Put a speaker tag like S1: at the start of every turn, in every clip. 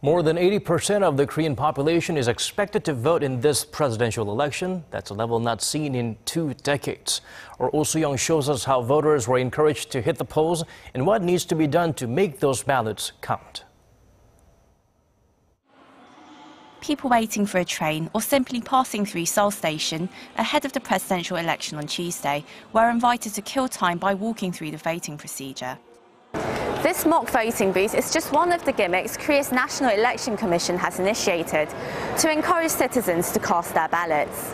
S1: More than 80% of the Korean population is expected to vote in this presidential election. That's a level not seen in 2 decades. Our Soo-young shows us how voters were encouraged to hit the polls and what needs to be done to make those ballots count.
S2: People waiting for a train or simply passing through Seoul Station ahead of the presidential election on Tuesday were invited to kill time by walking through the voting procedure.
S3: This mock voting booth is just one of the gimmicks Korea's National Election Commission has initiated to encourage citizens to cast their ballots.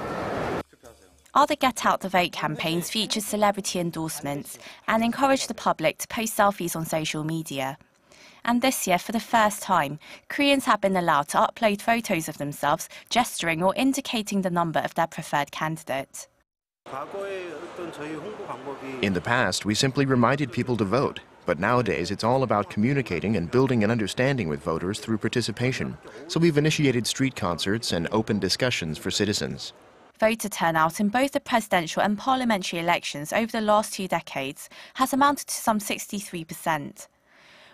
S2: Other Get Out the Vote campaigns feature celebrity endorsements and encourage the public to post selfies on social media. And this year, for the first time, Koreans have been allowed to upload photos of themselves gesturing or indicating the number of their preferred candidate.
S4: In the past, we simply reminded people to vote. But nowadays, it's all about communicating and building an understanding with voters through participation. So we've initiated street concerts and open discussions for citizens.
S2: Voter turnout in both the presidential and parliamentary elections over the last 2 decades has amounted to some 63%.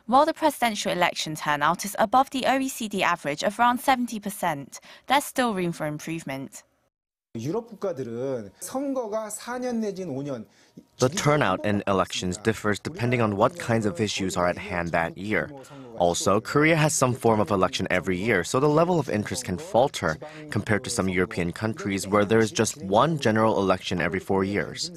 S2: While the presidential election turnout is above the OECD average of around 70%, there's still room for improvement.
S5: The
S6: turnout in elections differs depending on what kinds of issues are at hand that year. Also, Korea has some form of election every year, so the level of interest can falter compared to some European countries where there is just one general election every 4 years.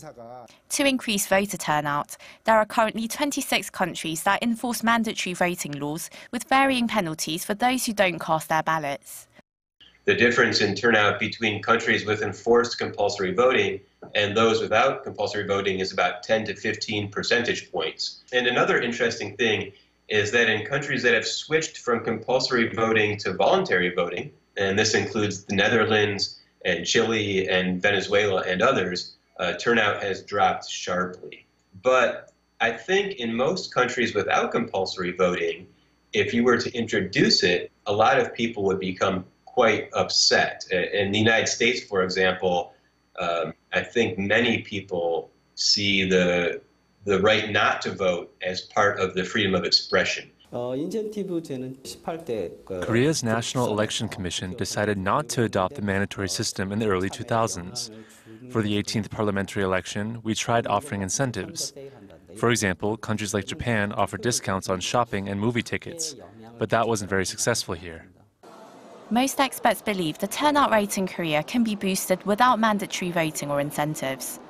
S2: To increase voter turnout, there are currently 26 countries that enforce mandatory voting laws with varying penalties for those who don't cast their ballots.
S7: The difference in turnout between countries with enforced compulsory voting and those without compulsory voting is about 10 to 15 percentage points. And another interesting thing is that in countries that have switched from compulsory voting to voluntary voting, and this includes the Netherlands and Chile and Venezuela and others, turnout has dropped sharply. But I think in most countries without compulsory voting, if you were to introduce it, a lot of people would become quite upset. In the United States, for example, I think many people see the right not to vote as part of the freedom of expression.
S8: Korea's National Election Commission decided not to adopt the mandatory system in the early 2000s. For the 18th parliamentary election, we tried offering incentives. For example, countries like Japan offer discounts on shopping and movie tickets, but that wasn't very successful here.
S2: Most experts believe the turnout rate in Korea can be boosted without mandatory voting or incentives.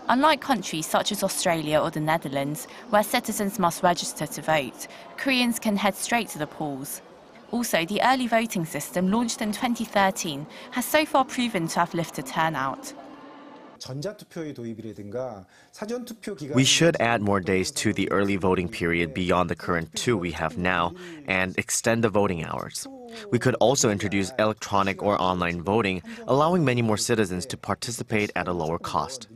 S2: Unlike countries such as Australia or the Netherlands, where citizens must register to vote, Koreans can head straight to the polls. Also, the early voting system launched in 2013 has so far proven to have lifted turnout.
S6: We should add more days to the early voting period beyond the current 2 we have now and extend the voting hours. We could also introduce electronic or online voting, allowing many more citizens to participate at a lower cost.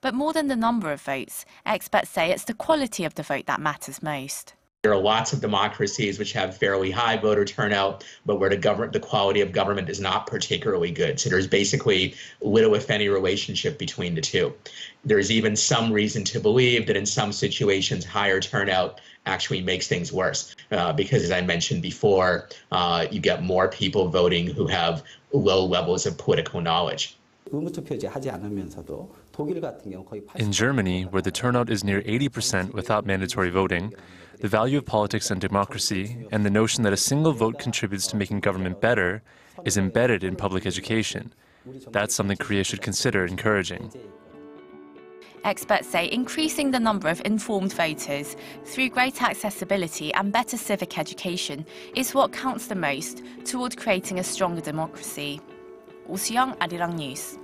S2: But more than the number of votes, experts say it's the quality of the vote that matters most.
S9: There are lots of democracies which have fairly high voter turnout, but where the quality of government is not particularly good. So there's basically little, if any, relationship between the two. There's even some reason to believe that in some situations, higher turnout actually makes things worse. Because as I mentioned before, you get more people voting who have low levels of political knowledge.
S8: In Germany, where the turnout is near 80% without mandatory voting, the value of politics and democracy and the notion that a single vote contributes to making government better is embedded in public education. That's something Korea should consider encouraging.
S2: Experts say increasing the number of informed voters through greater accessibility and better civic education is what counts the most toward creating a stronger democracy. Soo-young, Arirang News.